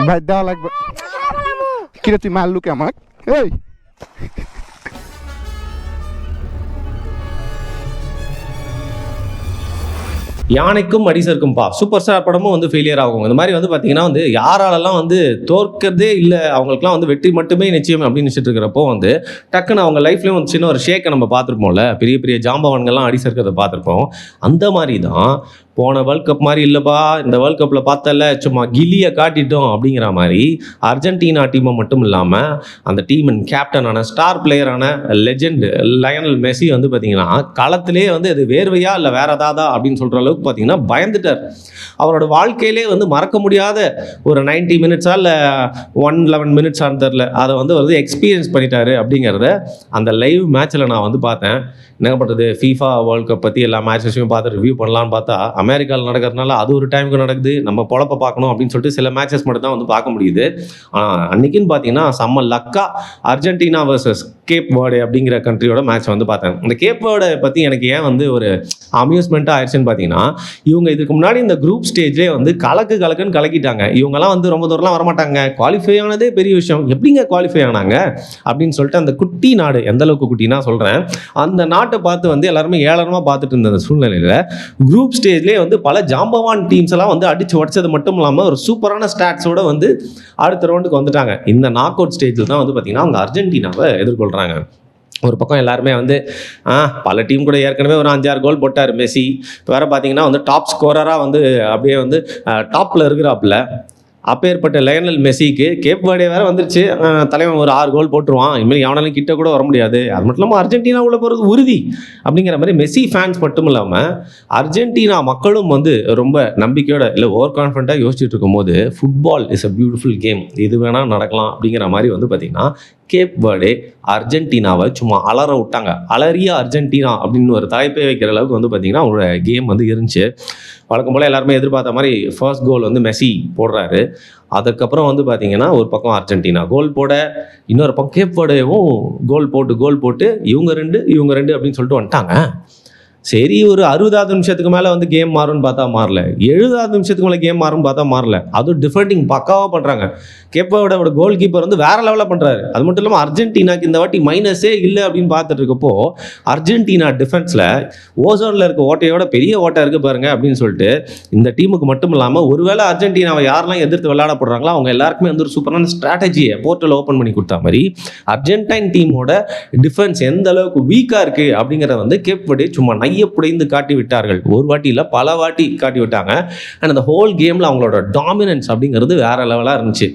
Badal like kira tu malu ke amak. Hey. யானைக்கும் அடிசருக்கும் super star படமும் வந்து failure ஆகும். இந்த மாதிரி வந்து பார்த்தீங்கன்னா வந்து யாராலெல்லாம் வந்து தோற்கிறதே இல்லை, அவங்களுக்குலாம் வந்து வெற்றி மட்டுமே நிச்சயம் அப்படின்னு நினச்சிட்டு இருக்கிறப்போ வந்து டக்குன்னு அவங்க லைஃப்லேயும் வந்து சின்ன ஒரு ஷேக்கை நம்ம பார்த்துருப்போம்ல, பெரிய பெரிய ஜாம்பவான்கள்லாம் அடிசருக்கிறத பார்த்துருப்போம். அந்த மாதிரி தான் போன வேர்ல்ட் கப் மாதிரி இல்லைப்பா, இந்த வேர்ல்ட் கப்பில் பார்த்தல சும்மா கில்லியை காட்டிட்டோம் அப்படிங்கிற மாதிரி அர்ஜென்டினா டீமை மட்டும் இல்லாமல் அந்த டீமின் கேப்டனான ஸ்டார் பிளேயரான லெஜெண்ட் லயனல் மெஸ்ஸி வந்து பார்த்தீங்கன்னா களத்திலே வந்து அது வேர்வையா இல்லை வேற ஏதாதா அப்படின்னு சொல்கிற அளவுக்கு பார்த்தீங்கன்னா பயந்துட்டார். அவரோட வாழ்க்கையிலே வந்து மறக்க முடியாத ஒரு 90 மினிட்ஸா இல்லை 111 மினிட்ஸ் தெரில, அதை வந்து எக்ஸ்பீரியன்ஸ் பண்ணிட்டாரு அப்படிங்கிறத அந்த லைவ் மேட்ச்சில் நான் வந்து பார்த்தேன். என்ன பண்ணுறது, FIFA வேர்ல்ட் கப் பற்றி எல்லா மேட்சஸையும் பார்த்து ரிவ்யூ பண்ணலான்னு பார்த்தா அமெரிக்காவில் நடக்கிறதுனால அது ஒரு டைமுக்கு நடக்குது, நம்ம பொழப்ப பார்க்கணும் அப்படின்னு சொல்லிட்டு சில மேட்சஸ் மட்டும் தான் வந்து பார்க்க முடியுது. அன்றைக்கின்னு பார்த்தீங்கன்னா செம்ம லக்கா அர்ஜென்டினா வர்சஸ் கேப் வேர்டே அப்படிங்கிற கண்ட்ரியோட மேட்ச் வந்து பார்த்தேன். இந்த கேப் வேர்டை பற்றி எனக்கு ஏன் வந்து ஒரு அம்யூஸ்மெண்ட்டாக ஆயிடுச்சுன்னு பார்த்தீங்கன்னா, இவங்க இதுக்கு முன்னாடி இந்த குரூப் ஸ்டேஜே வந்து கலக்குன்னு கலக்கிட்டாங்க. இவங்கெல்லாம் வந்து ரொம்ப தூரம்லாம் வரமாட்டாங்க, குவாலிஃபை ஆனதே பெரிய விஷயம், எப்படிங்க குவாலிஃபை ஆனாங்க அப்படின்னு சொல்லிட்டு அந்த குட்டி நாடு, எந்த அளவுக்கு குட்டினா சொல்கிறேன், அந்த நாட்டை பார்த்து வந்து எல்லாருமே ஏளனமாக பார்த்துட்டு இருந்த அந்த சூழ்நிலையில் குரூப் ஸ்டேஜ்லேயே வந்து பல ஜாம்பவான் டீம்ஸ் எல்லாம் வந்து அடித்து உடச்சது மட்டும் இல்லாமல் ஒரு சூப்பரான ஸ்டாட்ஸோட வந்து அடுத்த ரவுண்டுக்கு வந்துட்டாங்க. இந்த நாக் அவுட் ஸ்டேஜில் தான் வந்து பார்த்திங்கன்னா அவங்க அர்ஜென்டினாவை எதிர்கொள்கிறாங்க. ஒரு பக்கம் எல்லாருமே வந்து பல டீம் கூட ஏற்கனவே ஒரு 5-6 கோல் போட்டார் மெஸ்ஸி. இப்போ வேறு பார்த்தீங்கன்னா வந்து டாப் ஸ்கோரராக வந்து அப்படியே வந்து டாப்பில் இருக்கிறாப்புல. அப்பேற்பட்ட லயனல் மெஸ்ஸிக்கு கேப் வேர்டே வேறு வந்துருச்சு, தலைவன் ஒரு 6 கோல் போட்டுருவான், இனிமேல் எவனாலும் கிட்ட கூட வர முடியாது, அது மட்டும் இல்லாமல் அர்ஜென்டினா உள்ள போகிறது உறுதி அப்படிங்கிற மாதிரி மெஸ்ஸி ஃபேன்ஸ் மட்டும் இல்லாமல் அர்ஜென்டினா மக்களும் வந்து ரொம்ப நம்பிக்கையோட இல்லை ஓவர் கான்ஃபிடண்ட்டாக யோசிச்சுட்டு இருக்கும்போது football is a beautiful game, இது வேணால் நடக்கலாம் அப்படிங்கிற மாதிரி வந்து பார்த்திங்கன்னா கேப் வேர்டே அர்ஜென்டினாவை சும்மா அலற விட்டாங்க. அலறிய அர்ஜென்டினா அப்படின்னு ஒரு தலைப்பே வைக்கிற அளவுக்கு வந்து பார்த்திங்கன்னா அவங்களோட கேம் வந்து இருந்துச்சு. வழக்கம் போல் எல்லாருமே எதிர்பார்த்த மாதிரி ஃபர்ஸ்ட் கோல் வந்து மெஸ்ஸி போடுறாரு. அதுக்கப்புறம் வந்து பார்த்திங்கன்னா ஒரு பக்கம் அர்ஜென்டினா கோல் போட, இன்னொரு பக்கம் கேப் வேர்டேவும் கோல் போட்டு இவங்க ரெண்டு அப்படின்னு சொல்லிட்டு வந்துட்டாங்க. சரி, ஒரு 60வது நிமிஷத்துக்கு மேலே வந்து கேம் மாறும்னு பார்த்தா மாறல, 70வது நிமிஷத்துக்கு மேலே கேம் மாறும்னு பார்த்தா மாறல. அதுவும் டிஃபெண்டிங் பக்காவாக பண்ணுறாங்க. கேப்போட கோல் கீப்பர் வந்து வேறு லெவலில் பண்ணுறாரு. அது மட்டும் இல்லாமல் அர்ஜென்டினாக்கு இந்த வாட்டி மைனஸே இல்லை அப்படின்னு பார்த்துட்டு இருக்கப்போ அர்ஜென்டினா டிஃபென்ஸில் ஓசோனில் இருக்க ஓட்டையோட பெரிய ஓட்டை இருக்குது பாருங்க அப்படின்னு சொல்லிட்டு இந்த டீமுக்கு மட்டும் இல்லாமல் ஒருவேளை அர்ஜென்டினாவை யாரெல்லாம் எதிர்த்து விளையாட போடுறாங்களோ அவங்க எல்லாருக்குமே வந்து ஒரு சூப்பரான ஸ்ட்ராட்டஜியை போர்ட்டல் ஓப்பன் பண்ணி கொடுத்தா மாதிரி அர்ஜென்டைன் டீமோட டிஃபென்ஸ் எந்த அளவுக்கு வீக்காக இருக்குது அப்படிங்கிறத வந்து கேப் வேர்டே சும்மா புடைந்து காட்டி விட்டார்கள். ஒரு வாட்டி இல்லை பல வாட்டி காட்டி விட்டாங்க. அண்ட் அந்த ஹோல் கேமில் அவங்களோட டாமினன்ஸ் அப்படிங்கிறது வேற லெவலாக இருந்துச்சு.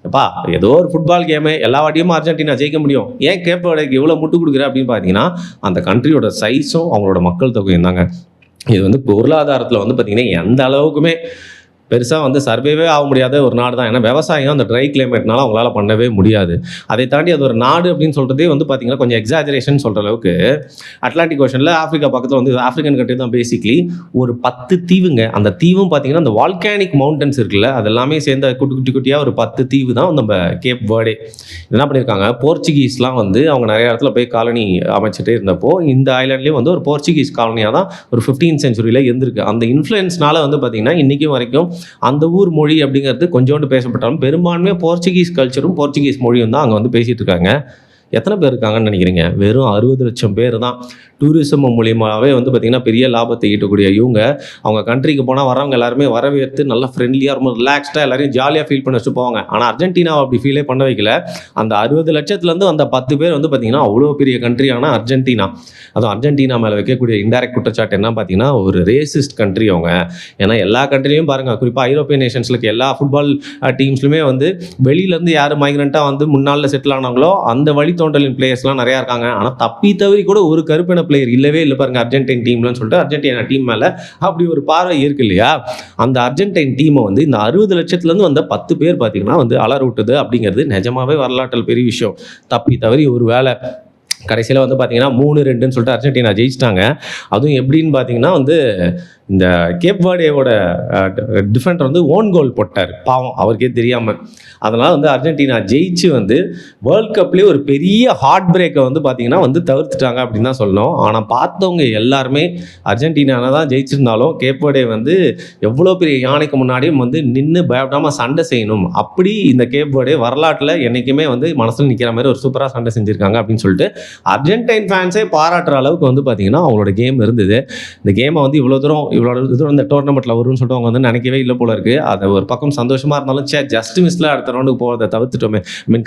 எப்பா ஏதோ ஒரு ஃபுட்பால் கேமு எல்லா வாட்டியும் அர்ஜென்டினா ஜெயிக்க முடியும், ஏன் கேப் வேர்டேக்கு எவ்வளோ முட்டு கொடுக்குற அப்படின்னு பார்த்தீங்கன்னா அந்த கண்ட்ரியோட சைஸும் அவங்களோட மக்கள் தொகையும் தாங்க. இது வந்து பொருளாதாரத்தில் வந்து பார்த்திங்கன்னா எந்த அளவுக்குமே பெருசாக வந்து சர்வேவே ஆக முடியாத ஒரு நாடு தான். ஏன்னா விவசாயம் அந்த ட்ரை கிளைமேட்னால அவங்களால பண்ணவே முடியாது. அதை தாண்டி அது ஒரு நாடு அப்படின்னு சொல்கிறதே வந்து பார்த்திங்கன்னா கொஞ்சம் எக்ஸாஜரேஷன் சொல்கிற அளவுக்கு அட்லாண்டிக் ஓஷனில் ஆஃப்ரிக்கா பக்கத்தில் வந்து ஆஃப்ரிக்கன் கண்ட்ரி தான் பேசிக்லி ஒரு 10 தீவுங்க. அந்த தீவும் பார்த்திங்கன்னா அந்த வால்கானிக் மவுண்டன்ஸ் இருக்குல்ல, அது எல்லாமே சேர்ந்த குட்டியாக ஒரு 10 தீவு தான் நம்ம கேப் வேர்டே. என்ன பண்ணியிருக்காங்க, போர்ச்சுகீஸ்லாம் வந்து அவங்க நிறைய இடத்துல போய் காலனி அமைச்சிட்டே இருந்தப்போ இந்த ஐலாண்ட்லேயும் வந்து ஒரு போர்ச்சுகீஸ் காலனியாக தான் ஒரு 15th செஞ்சுரியில் இருந்திருக்கு. அந்த இன்ஃப்ளூயன்ஸ்னால வந்து பார்த்திங்கன்னா இன்றைக்கும் வரைக்கும் அந்த ஊர் மொழி அப்படிங்கிறது கொஞ்சோண்டு பேசப்பட்டாலும் பெரும்பான்மையாக போர்ச்சுகீஸ் கல்ச்சரும் போர்ச்சுகீஸ் மொழியும் தான் அங்கே வந்து பேசிகிட்டு இருக்காங்க. எத்தனை பேர் இருக்காங்கன்னு நினைக்கிறீங்க? வெறும் 60 லட்சம் பேர் தான். டூரிசம் மூலியமாகவே வந்து பார்த்திங்கன்னா பெரிய லாபத்தை ஈட்டக்கூடிய இவங்க அவங்க கண்ட்ரிக்கு போனால் வரவங்க எல்லாருமே வரவேற்று நல்லா ஃப்ரெண்ட்லியாக ரொம்ப ரிலாக்ஸ்டாக எல்லாரையும் ஜாலியாக ஃபீல் பண்ண வச்சு போவாங்க. ஆனால் அர்ஜென்டினா அப்படி ஃபீலே பண்ண வைக்கல. அந்த 60 லட்சத்துலேருந்து அந்த 10 பேர் வந்து பார்த்திங்கன்னா அவ்வளோ பெரிய கண்ட்ரியான அர்ஜென்டினா. அதுவும் அர்ஜென்டினா மேலே வைக்கக்கூடிய இன்டைரக்ட் குற்றச்சாட்டு என்ன பார்த்தீங்கன்னா ஒரு ரேசிஸ்ட் கண்ட்ரி அவங்க. ஏன்னா எல்லா கண்ட்ரிலையும் பாருங்கள், குறிப்பாக ஐரோப்பியன் நேஷன்ஸில் இருக்க எல்லா ஃபுட்பால் டீம்ஸ்லுமே வந்து வெளியிலேருந்து யார் மைக்ரெண்ட்டாக வந்து முன்னாளில் செட்டில் ஆனாங்களோ அந்த வழித்தோன்றலின் பிளேயர்ஸ்லாம் நிறையா இருக்காங்க. ஆனால் தப்பி தவறி கூட ஒரு கருப்பின பிளேயர் இல்லவே இல்லை பாருங்க அர்ஜென்டைன் டீம்லன்னு சொல்லிட்டு அர்ஜென்டினா டீம் மேலே அப்படி ஒரு பார்வை இருக்கு இல்லையா. அந்த அர்ஜென்டைன் டீமை வந்து இந்த 60 லட்சத்துலேருந்து வந்த 10 பேர் பார்த்தீங்கன்னா வந்து அலற விட்டுது அப்படிங்கிறது நிஜமாவே வரலாற்றில் பெரிய விஷயம். தப்பி தவறி ஒரு வேலை கடைசியில் வந்து பார்த்தீங்கன்னா 3-2ன்னு சொல்லிட்டு அர்ஜென்டினா ஜெயிச்சிட்டாங்க. அதுவும் எப்படின்னு பார்த்தீங்கன்னா வந்து இந்த கேப் வேர்டேவோட டிஃபெண்டர் வந்து ஓன் கோல் போட்டார், பாவம் அவருக்கே தெரியாமல். அதனால் வந்து அர்ஜென்டினா ஜெயிச்சு வந்து வேர்ல்ட் கப்லேயே ஒரு பெரிய ஹார்ட் பிரேக்கை வந்து பார்த்திங்கன்னா வந்து தவிர்த்துட்டாங்க அப்படின்னு தான் சொல்லணும். ஆனால் பார்த்தவங்க எல்லாருமே அர்ஜென்டினா தான் ஜெயிச்சிருந்தாலும் கேப் வேர்டே வந்து எவ்வளோ பெரிய யானைக்கு முன்னாடியும் வந்து நின்று பயப்படாமல் சண்டை செய்யணும், அப்படி இந்த கேப் வேர்டே வரலாற்றில் என்றைக்குமே வந்து மனசில் நிற்கிற மாதிரி ஒரு சூப்பராக சண்டை செஞ்சுருக்காங்க அப்படின்னு சொல்லிட்டு அர்ஜென்டைன் ஃபேன்ஸே பாராட்டுற அளவுக்கு வந்து பார்த்திங்கன்னா அவங்களோட கேம் இருந்தது. இந்த கேமை வந்து இவ்வளோ தூரம் இந்த டோர்னமெண்ட்டில் வரும்னு சொல்லிட்டு அவங்க வந்து நினைக்கவே இல்லை போல இருக்குது. அது ஒரு பக்கம் சந்தோஷமாக இருந்தாலும் ஜஸ்ட் மிஸ்ல அடுத்த ரவுண்டுக்கு போகிறத தவிர்த்துட்டோமே,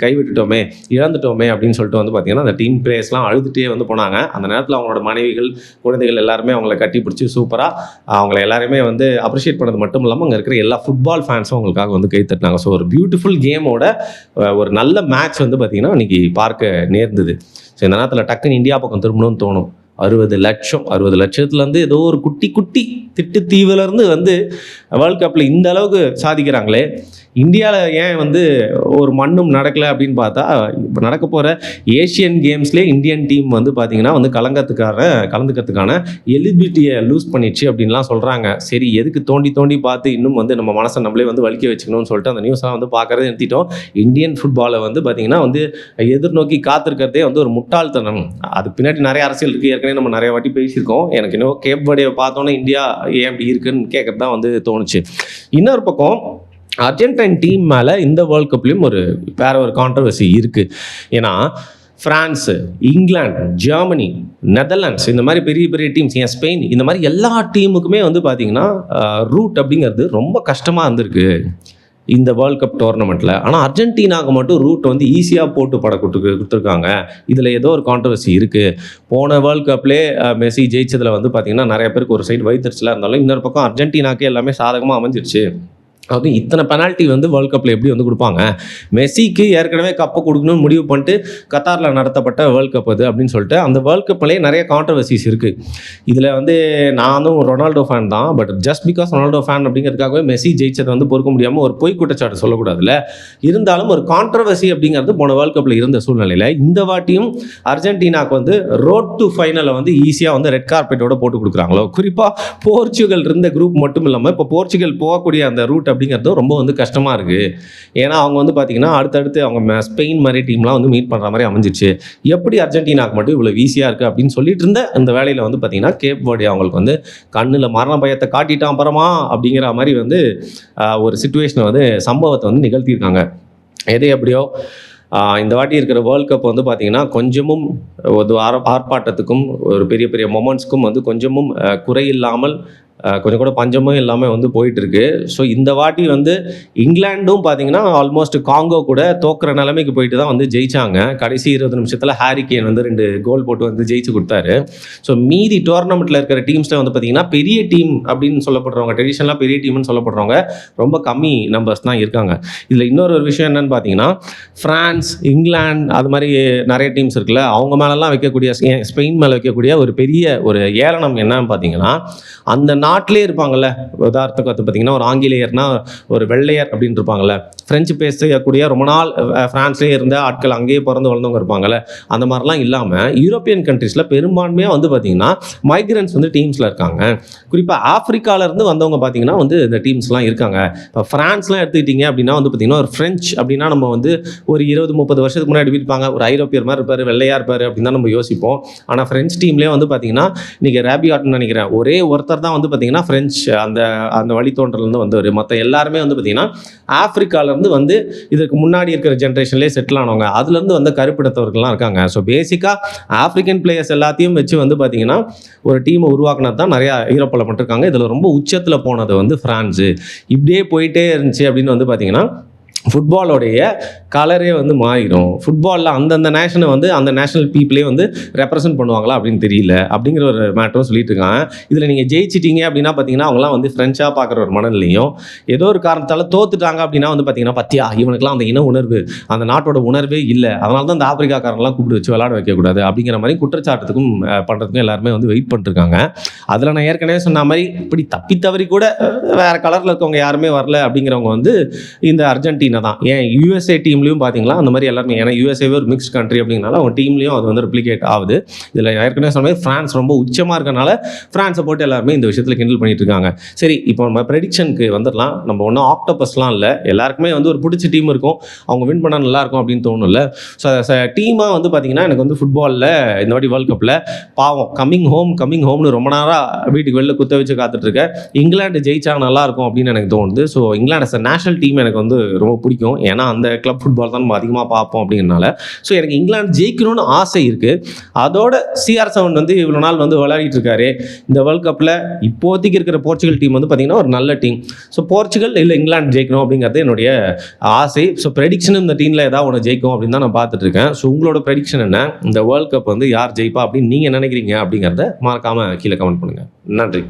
கைவிட்டுட்டோமே, இழந்துட்டோமே அப்படின்னு சொல்லிட்டு வந்து பார்த்திங்கன்னா அந்த டீம் பிளேயர்ஸ்லாம் அழுதுகிட்டே வந்து போனாங்க. அந்த நேரத்தில் அவங்களோட மனைவிகள், குழந்தைகள் எல்லாருமே அவங்களை கட்டி பிடிச்சி சூப்பராக அவங்கள எல்லாருமே வந்து அப்ரிஷியேட் பண்ணது மட்டும் இல்லாமல் அங்கே இருக்கிற எல்லா ஃபுட்பால் ஃபேன்ஸும் அவங்களுக்காக வந்து கை தட்டினாங்க. ஸோ ஒரு பியூட்டிஃபுல் கேமோட ஒரு நல்ல மேட்ச் வந்து பார்த்திங்கன்னா இன்றைக்கி பார்க்க நேர்ந்தது. ஸோ இந்த நேரத்தில் டக்குன்னு இந்தியா பக்கம் திரும்பணும்னு தோணும். 60 லட்சத்துலேருந்து ஏதோ ஒரு குட்டி திட்டு தீவிலேருந்து வந்து வேர்ல்ட் கப்பில் இந்த அளவுக்கு சாதிக்கிறாங்களே, இந்தியாவில் ஏன் வந்து ஒரு மண்ணும் நடக்கலை அப்படின்னு பார்த்தா, இப்போ நடக்க போகிற ஏஷியன் கேம்ஸ்லேயே இந்தியன் டீம் வந்து பார்த்திங்கன்னா வந்து கலந்துக்கிறதுக்கான எலிஜிபிலிட்டியை லூஸ் பண்ணிடுச்சு அப்படின்லாம் சொல்கிறாங்க. சரி, எதுக்கு தோண்டி பார்த்து இன்னும் வந்து நம்ம மனசை நம்மளே வந்து வலிக்க வச்சுக்கணும்னு சொல்லிட்டு அந்த நியூஸ்லாம் வந்து பார்க்குறதே நிறுத்திட்டோம். இந்தியன் ஃபுட்பாலை வந்து பார்த்திங்கன்னா வந்து எதிர்நோக்கி காத்திருக்கிறதே வந்து ஒரு முட்டாள்தனம். அது பின்னாடி நிறைய அரசியல் இருக்குது, ஏற்கனவே நம்ம நிறைய வாட்டி பேசியிருக்கோம். எனக்கு இன்னும் கேப் வேர்டே பார்த்தோன்னே இந்தியா ஏன் இப்படி இருக்குன்னு கேட்குறது தான் வந்து தோணுச்சு. இன்னொரு பக்கம் அர்ஜென்டைன் டீம் மேலே இந்த வேர்ல்ட் கப்லேயும் வேற ஒரு கான்ட்ரவர்சி இருக்குது. ஏன்னா ஃப்ரான்ஸு, இங்கிலாந்து, ஜெர்மனி, நெதர்லாண்ட்ஸ் இந்த மாதிரி பெரிய பெரிய டீம்ஸ், ஏன் ஸ்பெயின், இந்த மாதிரி எல்லா டீமுக்குமே வந்து பார்த்திங்கன்னா ரூட் அப்படிங்கிறது ரொம்ப கஷ்டமாக இருந்திருக்கு இந்த வேர்ல்ட் கப் டோர்னமெண்ட்டில். ஆனால் அர்ஜென்டினாவுக்கு மட்டும் ரூட் வந்து ஈஸியாக போட்டு கொடுத்துருக்காங்க. இதில் ஏதோ ஒரு கான்ட்ரவர்சி இருக்குது. போன வேர்ல்ட் கப்லேயே மெஸ்ஸி ஜெயிச்சதில் வந்து பார்த்திங்கன்னா நிறைய பேருக்கு ஒரு சைடு வயிற்றுச்சலாக இருந்தாலும் இன்னொரு பக்கம் அர்ஜென்டினாக்கே எல்லாமே சாதகமாக அமைஞ்சிருச்சு. அது இத்தனை பெனால்ட்டி வந்து வேர்ல்ட் கப்பில் எப்படி வந்து கொடுப்பாங்க? மெஸ்ஸிக்கு ஏற்கனவே கப்பை கொடுக்கணும்னு முடிவு பண்ணிட்டு கத்தாரில் நடத்தப்பட்ட வேர்ல்ட் கப் அது அப்படின்னு சொல்லிட்டு அந்த வேர்ல்ட் கப்லேயே நிறைய கான்ட்ரவர்சிஸ் இருக்குது. இதில் வந்து நானும் ரொனால்டோ ஃபேன் தான், but just because Ronaldo fan அப்படிங்கிறதுக்காகவே மெஸ்ஸி ஜெயிச்சதை வந்து பொறுக்க முடியாமல் ஒரு பொய் குற்றச்சாட்டு சொல்லக்கூடாதுல்ல. இருந்தாலும் ஒரு கான்ட்ரவர்சி அப்படிங்கிறது போன வேர்ல்ட் கப்பில் இருந்த சூழ்நிலையில் இந்த வாட்டியும் அர்ஜென்டினாவுக்கு வந்து ரோட் டு ஃபைனலை வந்து ஈஸியாக வந்து ரெட் கார்பெட்டோட போட்டு கொடுக்குறாங்களோ. குறிப்பாக போர்ச்சுகல் இருந்த குரூப் மட்டும் இல்லாமல் இப்போ போர்ச்சுகல் போகக்கூடிய அந்த ரூட் அப்படிங்கிறது ரொம்ப வந்து கஷ்டமாக இருக்குது. ஏன்னா அவங்க வந்து பார்த்திங்கன்னா அடுத்தடுத்து அவங்க ஸ்பெயின் மாதிரி டீம்லாம் வந்து மீட் பண்ணுற மாதிரி அமைஞ்சிச்சு. எப்படி அர்ஜென்டினாக்கு மட்டும் இவ்வளோ ஈஸியாக இருக்குது அப்படின்னு சொல்லிட்டு இருந்த இந்த வேலையில் வந்து பார்த்திங்கன்னா கேப் வேர்டே அவங்களுக்கு வந்து கண்ணில் மரண பயத்தை காட்டிட்டான் அப்புறமா அப்படிங்கிற மாதிரி வந்து ஒரு சிச்சுவேஷனை வந்து சம்பவத்தை வந்து நிகழ்த்தியிருக்காங்க. எது எப்படியோ இந்த வாட்டி இருக்கிற வேர்ல்ட் கப் வந்து பார்த்திங்கன்னா கொஞ்சமும் ஒரு ஆர்ப்பாட்டத்துக்கும் ஒரு பெரிய பெரிய மொமெண்ட்ஸ்க்கும் வந்து கொஞ்சமும் குறையில்லாமல் கொஞ்சம் கூட பஞ்சமும் இல்லாமல் வந்து போயிட்டுருக்கு. ஸோ இந்த வாட்டி வந்து இங்கிலாண்டும் பார்த்தீங்கன்னா ஆல்மோஸ்ட் காங்கோ கூட தோக்குற நிலைமைக்கு போயிட்டு தான் வந்து ஜெயிச்சாங்க. கடைசி 20 நிமிஷத்தில் ஹாரி கேன் வந்து 2 கோல் போட்டு வந்து ஜெயிச்சு கொடுத்தாரு. ஸோ மீதி டோர்னமெண்ட்டில் இருக்கிற டீம்ஸில் வந்து பார்த்திங்கன்னா பெரிய டீம் அப்படின்னு சொல்லப்படுறவங்க, ட்ரெடிஷ்னலாக பெரிய டீம்னு சொல்லப்படுறவங்க ரொம்ப கம்மி நம்பர்ஸ் தான் இருக்காங்க. இதில் இன்னொரு விஷயம் என்னென்னு பார்த்தீங்கன்னா ஃப்ரான்ஸ், இங்கிலாந்து அது மாதிரி நிறைய டீம்ஸ் இருக்குல்ல, அவங்க மேலெல்லாம் வைக்கக்கூடிய, ஸ்பெயின் மேலே வைக்கக்கூடிய ஒரு பெரிய ஒரு ஏளனம் என்னன்னு பார்த்தீங்கன்னா, அந்த நாட்டிலே இருப்பாங்கள்ல, உதாரணத்துக்கு வந்து பார்த்திங்கன்னா ஒரு ஆங்கிலேயர்னா ஒரு வெள்ளையர் அப்படின்னு இருப்பாங்கள்ல, ஃப்ரெஞ்சு பேசக்கூடிய ரொம்ப நாள் ஃப்ரான்ஸ்லேயே இருந்த ஆட்கள், அங்கேயே பிறந்து வளர்ந்தவங்க இருப்பாங்கள்ல, அந்த மாதிரிலாம் இல்லாமல் யூரோப்பியன் கண்ட்ரீஸில் பெரும்பான்மையாக வந்து பார்த்திங்கன்னா மைக்ரன்ஸ் வந்து டீம்ஸில் இருக்காங்க. குறிப்பாக ஆஃப்ரிக்காவிலேருந்து வந்தவங்க பார்த்திங்கன்னா வந்து இந்த டீம்ஸ்லாம் இருக்காங்க. இப்போ ஃப்ரான்ஸ்லாம் எடுத்துக்கிட்டிங்க அப்படின்னா வந்து பார்த்திங்கன்னா ஒரு ஃப்ரெஞ்ச் அப்படின்னா நம்ம வந்து ஒரு 20-30 வருஷத்துக்கு முன்னாடி இருப்பாங்க, ஒரு ஐரோப்பியர் மாதிரி இருப்பார், வெள்ளையாக இருப்பார் அப்படின்னு தான் நம்ம யோசிப்போம். ஆனால் ஃப்ரெஞ்ச் டீம்லேயே வந்து பார்த்திங்கன்னா இன்றைக்கி ரேபியாட்னு நினைக்கிறேன், ஒரே ஒருத்தர் தான் வந்து பார்த்திங்கன்னா ஃப்ரெஞ்ச் அந்த வழித்தோன்றலேருந்து வந்தவர். மற்ற எல்லாருமே வந்து பார்த்திங்கன்னா ஆஃப்ரிக்காவிலேருந்து வந்து இதுக்கு முன்னாடி இருக்கிற ஜென்ரேஷன்லேயே செட்டில் ஆனவங்க, அதுலேருந்து வந்து கருப்பிடத்தவர்கள்லாம் இருக்காங்க. ஸோ பேசிக்காக ஆஃப்ரிக்கன் பிளேயர்ஸ் எல்லாத்தையும் வச்சு வந்து பார்த்திங்கன்னா ஒரு டீமை உருவாக்குனது தான் நிறையா யூரோப்பில் பண்ணிருக்காங்க. இதில் ரொம்ப உச்சத்தில் போனது வந்து ஃப்ரான்ஸு. இப்படியே போயிட்டே இருந்துச்சு அப்படின்னு வந்து பார்த்திங்கன்னா ஃபுட்பாலோடைய கலரே வந்து மாறிடும். ஃபுட்பாலில் அந்தந்த நேஷனை வந்து அந்த நேஷனல் பீப்புளே வந்து ரெப்ரசென்ட் பண்ணுவாங்களா அப்படின்னு தெரியல அப்படிங்கிற ஒரு மேட்டரும் சொல்லிட்டு இருக்காங்க. இதில் நீங்கள் ஜெயிச்சிட்டீங்க அப்படின்னா பார்த்தீங்கன்னா அவங்களாம் வந்து ஃப்ரெண்ட்ஸாக பார்க்குற ஒரு மனநிலையும், ஏதோ ஒரு காரணத்தால் தோத்துட்டாங்க அப்படின்னா வந்து பார்த்தீங்கன்னா பத்தியா இவனுக்குலாம் அந்த இன உணர்வு, அந்த நாட்டோட உணர்வே இல்லை, அதனால தான் இந்த ஆப்பிரிக்காக்காரங்களாம் கூப்பிட்டு வச்சு விளையாட வைக்கக்கூடாது அப்படிங்கிற மாதிரி குற்றச்சாட்டுக்கும் பண்ணுறதுக்கும் எல்லாருமே வந்து வெயிட் பண்ணிருக்காங்க. அதில் நான் ஏற்கனவே சொன்ன மாதிரி இப்படி தப்பி தவறி கூட வேறு கலரில் இருக்கவங்க யாருமே வரல அப்படிங்கிறவங்க வந்து இந்த அர்ஜென்டினா அர்ஜென்டினா தான். ஏன் யூஎஸ்ஏ டீம்லையும் பார்த்தீங்களா அந்த மாதிரி எல்லாருமே, ஏன்னா யூஎஸ்ஏவே ஒரு மிக்ஸ்ட் கண்ட்ரி அப்படிங்கனால அவங்க டீம்லையும் அது வந்து ரிப்ளிகேட் ஆகுது. இதில் ஏற்கனவே சொன்ன மாதிரி ஃப்ரான்ஸ் ரொம்ப உச்சமாக இருக்கனால ஃப்ரான்ஸை போட்டு எல்லாருமே இந்த விஷயத்தில் கிண்டல் பண்ணிட்டு இருக்காங்க. சரி, இப்போ நம்ம ப்ரெடிக்ஷனுக்கு வந்துடலாம். நம்ம ஒன்றும் ஆக்டோபஸ்லாம் இல்லை, எல்லாருக்குமே வந்து ஒரு பிடிச்ச டீம் இருக்கும், அவங்க வின் பண்ணால் நல்லாயிருக்கும் அப்படின்னு தோணும்ல. ஸோ டீமாக வந்து பார்த்தீங்கன்னா எனக்கு வந்து ஃபுட்பாலில் இந்த வாட்டி வேர்ல்ட் கப்பில் பாவம் கம்மிங் ஹோம்னு ரொம்ப நேரம் வீட்டுக்கு வெளில குத்த வச்சு காத்துட்ருக்கேன். இங்கிலாந்து ஜெயிச்சா நல்லாயிருக்கும் அப்படின்னு எனக்கு தோணுது. So England as a national team எனக்கு வந்து ரொம்ப பிடிக்கும். ஏன்னா அந்த கிளப் ஃபுட்பால் தான் நம்ம அதிகமாக பார்ப்போம் அப்படிங்கிறனால. ஸோ எனக்கு இங்கிலாந்து ஜெயிக்கணும்னு ஆசை இருக்குது. அதோட CR7 வந்து இவ்வளோ நாள் வந்து விளையாடிட்டு இருக்காரு. இந்த வேர்ல்ட் கப்பில் இப்போதைக்கு இருக்கிற போர்ச்சுகல் டீம் வந்து பார்த்தீங்கன்னா ஒரு நல்ல டீம். ஸோ போர்ச்சுகல் இல்லை இங்கிலாந்து ஜெயிக்கணும் அப்படிங்கிறது என்னுடைய ஆசை. ஸோ ப்ரெடிக்ஷன் இந்த டீமில் ஏதாவது ஒன்று ஜெயிக்கும் அப்படின்னு தான் நான் பார்த்துட்டு இருக்கேன். ஸோ உங்களோட ப்ரெடிக்ஷன் என்ன? இந்த வேர்ல்ட் கப் வந்து யார் ஜெயிப்பா அப்படின்னு நீங்கள் நினைக்கிறீங்க அப்படிங்கிறத மறக்காமல் கீழே கமெண்ட் பண்ணுங்கள். நன்றி.